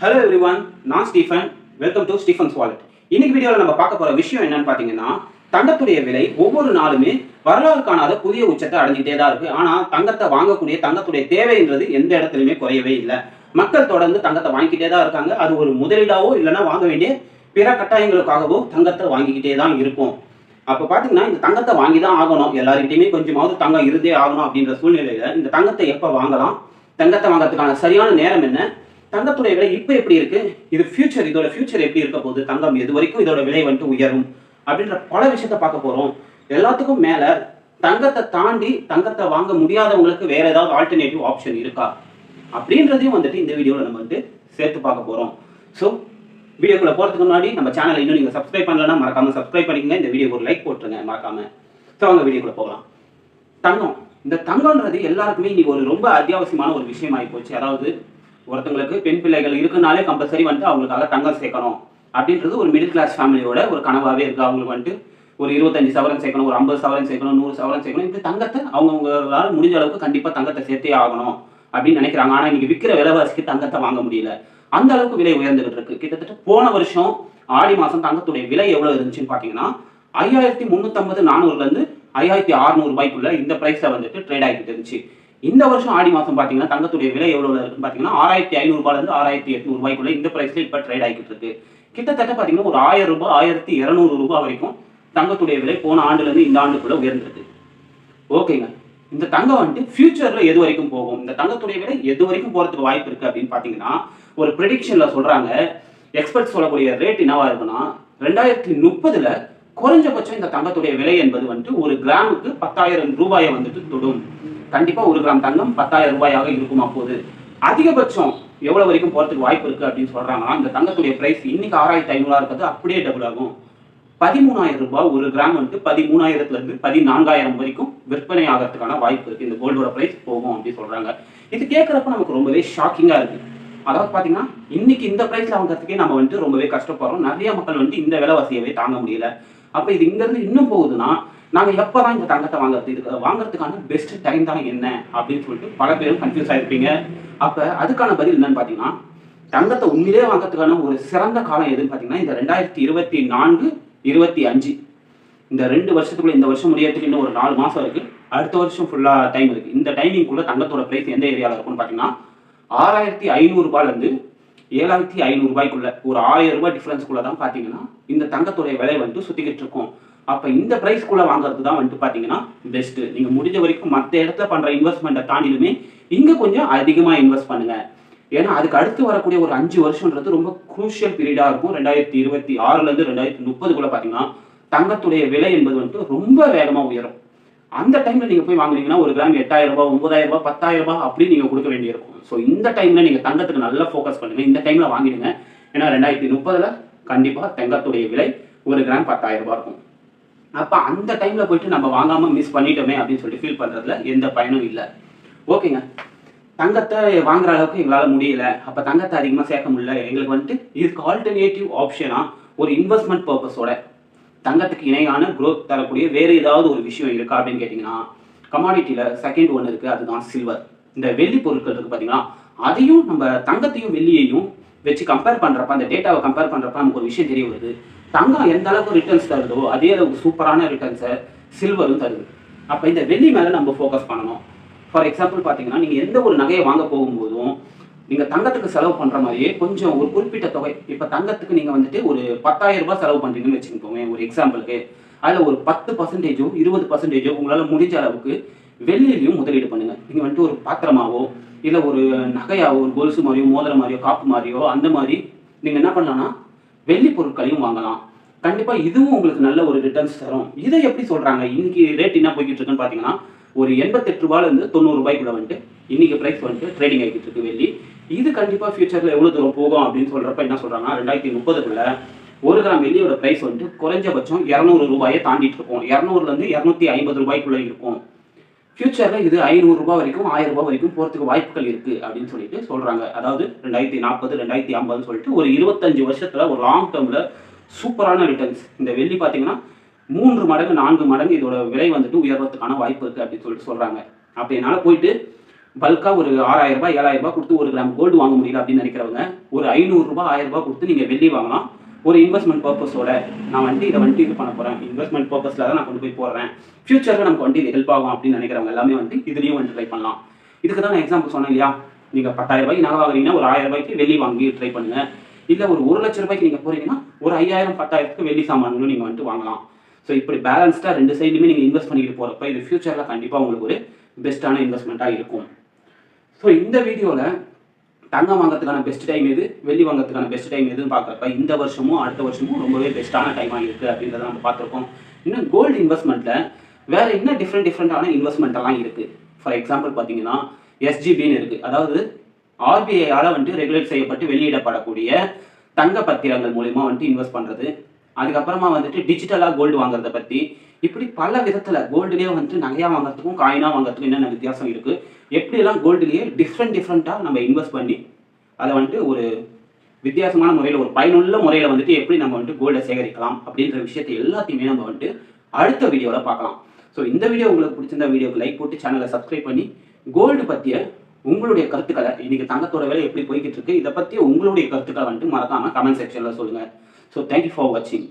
Hello everyone, நான் Stephen. Welcome to Stephen's wallet. இன்னைக்கு வீடியோவில் நம்ம பார்க்க போற விஷயம் என்னன்னு பார்த்தீங்கன்னா, தங்கத்துடைய விலை ஒவ்வொரு நாளுமே வரலாறு காணாத புதிய உச்சத்தை அடைஞ்சிட்டே தான் இருக்கு. ஆனால் தங்கத்தை வாங்கக்கூடிய தங்கத்துடைய தேவைன்றது எந்த இடத்துலையுமே குறையவே இல்லை. மக்கள் தொடர்ந்து தங்கத்தை வாங்கிக்கிட்டே தான் இருக்காங்க. அது ஒரு முதலீடாவோ இல்லைன்னா வாங்க வேண்டிய பிற கட்டாயங்களுக்காகவோ தங்கத்தை வாங்கிக்கிட்டே தான் இருக்கும். அப்போ பார்த்தீங்கன்னா இந்த தங்கத்தை வாங்கி தான் ஆகணும், எல்லாருக்கிட்டையுமே கொஞ்சமாவது தங்கம் இருந்தே ஆகணும் அப்படின்ற சூழ்நிலையில இந்த தங்கத்தை எப்போ வாங்கலாம், தங்கத்தை வாங்கறதுக்கான சரியான நேரம் என்ன, தங்கத்துடைய விலை இப்போ எப்படி இருக்கு, இது ஃபியூச்சர், இதோட ஃபியூச்சர் எப்படி இருக்க போகுது, தங்கம் எது வரைக்கும் இதோட விலை வந்துட்டு உயரும் அப்படின்ற பல விஷயத்த பார்க்க போறோம். எல்லாத்துக்கும் மேல தங்கத்தை தாண்டி தங்கத்தை வாங்க முடியாதவங்களுக்கு வேற ஏதாவது ஆல்டர்னேட்டிவ் ஆப்ஷன் இருக்கா அப்படின்றதையும் வந்துட்டு இந்த வீடியோவில் நம்ம வந்து சேர்த்து பார்க்க போறோம். ஸோ வீடியோக்குள்ள போறதுக்கு முன்னாடி நம்ம சேனலை இன்னும் நீங்க சப்ஸ்கிரைப் பண்ணலன்னா மறக்காம சப்ஸ்கிரைப் பண்ணிக்கங்க. இந்த வீடியோக்கு ஒரு லைக் போட்டுருங்க மறக்காம. ஸோ அவங்க வீடியோக்குள்ள போகலாம். தங்கம், இந்த தங்கம்ன்றது எல்லாருக்குமே இன்னைக்கு ஒரு ரொம்ப அத்தியாவசியமான ஒரு விஷயம் ஆகி போச்சு. அதாவது ஒருத்தங்களுக்கு பெண் பிள்ளைகள் இருக்குனாலே கம்பல்சரி வந்துட்டு அவங்களுக்காக தங்கம் சேர்க்கணும் அப்படின்றது ஒரு மிடில் கிளாஸ் ஃபேமிலியோட ஒரு கனவாகவே இருக்கு. அவங்களுக்கு வந்துட்டு ஒரு 25 சவரன் சேர்க்கணும், ஒரு 50 சவரன் சேர்க்கணும், 100 சவரன் சேர்க்கணும். இப்படி தங்கத்தை அவங்களால முடிஞ்ச அளவுக்கு கண்டிப்பாக தங்கத்தை சேர்த்தே ஆகணும் அப்படின்னு நினைக்கிறாங்க. ஆனால் இன்னைக்கு விற்கிற விலைவாசிக்கு தங்கத்தை வாங்க முடியல, அந்த அளவுக்கு விலை உயர்ந்துகிட்டு இருக்கு. கிட்டத்தட்ட போன வருஷம் ஆடி மாதம் தங்கத்துடைய விலை எவ்வளோ இருந்துச்சுன்னு பார்த்தீங்கன்னா 5350-400 5600 ரூபாய்க்குள்ள இந்த பிரைஸ்ல வந்துட்டு ட்ரேட் ஆகிட்டு இருந்துச்சு. இந்த வருஷம் ஆடி மாதம் பார்த்தீங்கன்னா தங்கத்துடைய விலை எவ்வளோ இருக்குன்னு பார்த்தீங்கன்னா 6500 ரூபாயிலிருந்து 6800 ரூபாய்க்குள்ள இந்த பிரைஸ்ல இப்போ ட்ரேட் ஆகிட்டு இருக்கு. கிட்டத்தட்ட பார்த்தீங்கன்னா ஒரு 1000 ரூபாய் 1200 ரூபாய் வரைக்கும் தங்கத்துடைய விலை போன ஆண்டுலேருந்து இந்த ஆண்டுக்குள்ள உயர்ந்திருக்கு. ஓகேங்க, இந்த தங்கம் வந்துட்டு ஃபியூச்சர்ல எது வரைக்கும் போகும், இந்த தங்கத்துடைய விலை எது வரைக்கும் போறதுக்கு வாய்ப்பு இருக்கு அப்படின்னு பார்த்தீங்கன்னா ஒரு ப்ரெடிக்ஷன்ல சொல்றாங்க. எக்ஸ்பர்ட் சொல்லக்கூடிய ரேட் என்னவா இருக்குன்னா 2030 குறைஞ்சபட்சம் இந்த தங்கத்துடைய விலை என்பது வந்துட்டு ஒரு கிராமுக்கு 10,000 ரூபாயை வந்துட்டு தொடும். கண்டிப்பா ஒரு கிராம் தங்கம் 10,000 ரூபாயாக இருக்கும். அப்போது அதிகபட்சம் எவ்வளவு வரைக்கும் போறதுக்கு வாய்ப்பு இருக்கு அப்படின்னு சொல்றாங்கன்னா இந்த தங்கத்துடைய பிரைஸ் இன்னைக்கு 6500 இருக்கிறது அப்படியே டபுள் ஆகும். 13,000 ரூபாய் ஒரு கிராம் வந்துட்டு 13,000 14,000 வரைக்கும் விற்பனை ஆகிறதுக்கான வாய்ப்பு இருக்கு. இந்த கோல்டோட பிரைஸ் போகும் அப்படின்னு சொல்றாங்க. இது கேட்கறப்ப நமக்கு ரொம்பவே ஷாக்கிங்கா இருக்கு. அதாவது பாத்தீங்கன்னா இன்னைக்கு இந்த பிரைஸ்ல வாங்குறதுக்கே நம்ம வந்துட்டு ரொம்பவே கஷ்டப்படுறோம். நிறைய மக்கள் வந்துட்டு இந்த விலைவாசியவே தாங்க முடியல. அப்ப இது இங்க இருந்து இன்னும் போகுதுன்னா நாங்க எப்பதான் இந்த தங்கத்தை வாங்குறதுக்கான பெஸ்ட் டைம் தான் என்ன அப்படின்னு சொல்லிட்டு பல பேரும் கன்ஃபியூஸ் ஆயிருப்பீங்க. அப்ப அதுக்கான பதில் என்னன்னு பாத்தீங்கன்னா தங்கத்தை உண்மையிலே வாங்குறதுக்கான ஒரு சிறந்த காலம் எதுன்னு பாத்தீங்கன்னா இந்த 2024-25 இந்த 2 வருஷத்துக்குள்ள, இந்த வருஷம் முடியறதுக்கு இன்னும் ஒரு 4 மாசம் இருக்கு, அடுத்த வருஷம் ஃபுல்லா டைம் இருக்கு. இந்த டைமிங்குள்ள தங்கத்தோட பிரைஸ் எந்த ஏரியால இருக்கும்னு பாத்தீங்கன்னா 6500 ரூபாயிலிருந்து 7500 ரூபாய்க்குள்ள ஒரு 1000 ரூபாய் டிஃபரன்ஸ்குள்ள தான் பாத்தீங்கன்னா இந்த தங்கத்துடைய விலை வந்துட்டு சுத்திக்கிட்டு இருக்கும். அப்ப இந்த பிரைஸ்க்குள்ள வாங்குறது தான் வந்துட்டு பாத்தீங்கன்னா பெஸ்ட். நீங்க முடிஞ்ச வரைக்கும் மற்ற இடத்துல பண்ற இன்வெஸ்ட்மெண்ட்டை தாண்டிலுமே இங்க கொஞ்சம் அதிகமா இன்வெஸ்ட் பண்ணுங்க. ஏன்னா அதுக்கு அடுத்து வரக்கூடிய ஒரு 5 வருஷம்ன்றது ரொம்ப குரூஷியல் பீரியடா இருக்கும். 2026 2030 பாத்தீங்கன்னா தங்கத்துடைய விலை என்பது வந்துட்டு ரொம்ப வேகமா உயரும். அந்த டைம்ல நீங்க போய் வாங்குனீங்கன்னா ஒரு கிராம் 8000 ரூபாய் 9000 ரூபாய் 10,000 ரூபாய் அப்படி நீங்க கொடுக்க வேண்டியிருக்கும். ஸோ இந்த டைம்ல நீங்க தங்கத்துக்கு நல்லா ஃபோக்கஸ் பண்ணுங்க, இந்த டைம்ல வாங்கிடுங்க. ஏன்னா 2030 கண்டிப்பா தங்கத்துடைய விலை ஒரு கிராம் 10,000 ரூபாய் இருக்கும். அப்ப அந்த டைம்ல போயிட்டு நம்ம வாங்காம மிஸ் பண்ணிட்டோமே அப்படின்னு சொல்லிட்டு ஃபீல் பண்றதுல எந்த பயனும் இல்லை. ஓகேங்க, தங்கத்தை வாங்குற அளவுக்கு எங்களால முடியல, அப்ப தங்கத்தை அதிகமா சேர்க்க முடியல, எங்களுக்கு வந்துட்டு இதுக்கு ஆல்டர்னேட்டிவ் ஆப்ஷனா ஒரு இன்வெஸ்ட்மெண்ட் பர்பஸோட தங்கத்துக்கு இணையான growth தரக்கூடிய வேற ஏதாவது ஒரு விஷயம் இருக்கா அப்படின்னு கேட்டீங்கன்னா கமாடிட்டியில செகண்ட் ஒன்று இருக்கு, அதுதான் சில்வர். இந்த வெள்ளி பொருட்கள் இருக்கு பாத்தீங்கன்னா அதையும் நம்ம தங்கத்தையும் வெள்ளியையும் வச்சு கம்பேர் பண்றப்ப, அந்த டேட்டாவை கம்பேர் பண்றப்ப நமக்கு ஒரு விஷயம் தெரிய வருது. தங்கம் எந்த அளவுக்கு ரிட்டர்ன்ஸ் தருதோ அதே அளவுக்கு சூப்பரான ரிட்டர்ன்ஸை சில்வரும் தருது. அப்ப இந்த வெள்ளி மேல நம்ம ஃபோக்கஸ் பண்ணணும். ஃபார் எக்ஸாம்பிள் பாத்தீங்கன்னா நீங்க எந்த ஒரு நகையை வாங்க போகும்போதும் நீங்க தங்கத்துக்கு செலவு பண்ற மாதிரியே கொஞ்சம் ஒரு குறிப்பிட்ட தொகை, இப்ப தங்கத்துக்கு நீங்க வந்துட்டு ஒரு 10,000 ரூபாய் செலவு பண்றீங்கன்னு வச்சுக்கோங்க ஒரு எக்ஸாம்பிளுக்கு, அதுல ஒரு 10% 20% உங்களால முடிஞ்ச அளவுக்கு வெள்ளியிலையும் முதலீடு பண்ணுங்க. நீங்க வந்துட்டு ஒரு பாத்திரமாவோ இல்ல ஒரு நகையாவோ, ஒரு கொலுசு மாதிரியோ மோதிரம் மாதிரியோ காப்பு மாதிரியோ அந்த மாதிரி நீங்க என்ன பண்ணலாம்னா வெள்ளி பொருட்களையும் வாங்கலாம். கண்டிப்பா இதுவும் உங்களுக்கு நல்ல ஒரு ரிட்டர்ன்ஸ் தரும். இதை எப்படி சொல்றாங்க, இன்னைக்கு ரேட் என்ன போய்கிட்டு இருக்குன்னு பாத்தீங்கன்னா ஒரு 88 ரூபாயிலிருந்து 90 ரூபாய்க்குள்ள வந்துட்டு இன்னைக்கு பிரைஸ் வந்துட்டு ட்ரேடிங் ஆகிட்டு இருக்கு வெள்ளி. இது கண்டிப்பா ஃபியூச்சர்ல எவ்வளவு தூரம் போகும் அப்படின்னு சொல்றப்ப என்ன சொல்றாங்கன்னா 2030 ஒரு கிராம் வெள்ளியோட பிரைஸ் வந்துட்டு குறைஞ்சபட்சம் 200 ரூபாயை தாண்டிட்டு இருக்கும். 200 250 ரூபாய்க்குள்ள இருக்கும். ஃபியூச்சர்ல இது 500 ரூபாய் வரைக்கும் 1000 ரூபாய் வரைக்கும் போறதுக்கு வாய்ப்புகள் இருக்கு அப்படின்னு சொல்லிட்டு சொல்றாங்க. அதாவது 2040 2050 சொல்லிட்டு ஒரு 25 வருஷத்துல ஒரு லாங் டேர்ம்ல சூப்பரான ரிட்டர்ன்ஸ். இந்த வெள்ளி பாத்தீங்கன்னா 3 மடங்கு 4 மடங்கு இதோட விலை வந்துட்டு உயர்வதற்கான வாய்ப்பு இருக்கு அப்படின்னு சொல்லிட்டு சொல்றாங்க. அப்ப என்னால போயிட்டு பல்காக ஒரு 6000 ரூபாய் 7000 ரூபாய் கொடுத்து ஒரு கிராம் கோல்டு வாங்க முடியல அப்படின்னு நினைக்கிறவங்க ஒரு 500 ரூபாய் 1000 ரூபாய் கொடுத்து நீங்கள் வெள்ளி வாங்கலாம். ஒரு இன்வெஸ்ட்மெண்ட் பர்பஸோட நான் வந்துட்டு இதை வந்துட்டு இது பண்ண போகிறேன், இன்வெஸ்ட்மெண்ட் பர்பஸில் தான் நான் கொண்டு போய் போடுறேன், ஃபியூச்சரில் நமக்கு வந்துட்டு இது ஹெல்ப் ஆகும் அப்படின்னு நினைக்கிறவங்க எல்லாமே வந்துட்டு இதுலேயும் வந்துட்டு ட்ரை பண்ணலாம். இதுக்கு தான் நான் எக்ஸாம்பிள் சொன்னேன் இல்லையா, நீங்கள் 10,000 ரூபாய்க்கு நகை வாங்குறீங்கன்னா ஒரு 1000 ரூபாய்க்கு வெள்ளி வாங்கி ட்ரை பண்ணுங்க. இல்லை ஒரு 1,00,000 ரூபாய்க்கு நீங்கள் போகிறீங்கன்னா ஒரு 5000 10,000க்கு வெள்ளி சாமான்களும் நீங்கள் வந்துட்டு வாங்கலாம். ஸோ இப்படி பேலன்ஸ்டாக ரெண்டு சைடுலையுமே நீங்கள் இன்வெஸ்ட் பண்ணிட்டு போகிறப்ப இது ஃபியூச்சரில் கண்டிப்பாக உங்களுக்கு ஒரு பெஸ்ட்டான இன்வெஸ்ட்மெண்ட்டாக இருக்கும். ஸோ இந்த வீடியோவில் தங்கம் வாங்கிறதுக்கான பெஸ்ட் டைம் எது, வெள்ளி வாங்கிறதுக்கான பெஸ்ட் டைம் எதுன்னு பார்க்குறப்ப இந்த வருஷமும் அடுத்த வருஷமும் ரொம்பவே பெஸ்ட்டான டைமாக இருக்குது அப்படின்றத நம்ம பார்த்துருக்கோம். இன்னும் கோல்டு இன்வெஸ்ட்மெண்ட்டில் வேறு என்ன டிஃப்ரெண்டான இன்வெஸ்ட்மெண்ட்டெல்லாம் இருக்குது. ஃபார் எக்ஸாம்பிள் பார்த்தீங்கன்னா எஸ்ஜிபின்னு இருக்குது. அதாவது ஆர்பிஐயால் வந்துட்டு ரெகுலேட் செய்யப்பட்டு வெளியிடப்படக்கூடிய தங்க பத்திரங்கள் மூலிமா வந்துட்டு இன்வெஸ்ட் பண்ணுறது. அதுக்கப்புறமா வந்துட்டு டிஜிட்டலாக கோல்டு வாங்குறத பற்றி, இப்படி பல விதத்தில் கோல்டுலேயே வந்துட்டு நகையாக வாங்குறதுக்கும் காயினாக வாங்குறதுக்கும் என்னென்ன வித்தியாசம் இருக்குது, எப்படியெல்லாம் கோல்டுலேயே டிஃப்ரெண்ட்டாக நம்ம இன்வெஸ்ட் பண்ணி அதை வந்துட்டு ஒரு வித்தியாசமான முறையில் ஒரு பயனுள்ள முறையில் வந்துட்டு எப்படி நம்ம வந்துட்டு கோல்டை சேகரிக்கலாம் அப்படின்ற விஷயத்தை எல்லாத்தையுமே நம்ம வந்துட்டு அடுத்த வீடியோவில் பார்க்கலாம். ஸோ இந்த வீடியோ உங்களுக்கு பிடிச்சிருந்த வீடியோக்கு லைக் போட்டு சேனலை சப்ஸ்கிரைப் பண்ணி கோல்டு பற்றிய உங்களுடைய கருத்துக்களை, இன்னைக்கு தங்கத்தோட விலை எப்படி போய்கிட்டு இருக்கு, இதை பற்றி உங்களுடைய கருத்துக்களை வந்துட்டு மறக்காமல் கமெண்ட் செக்ஷனில் சொல்லுங்கள். ஸோ தேங்க்யூ ஃபார் வாட்சிங்.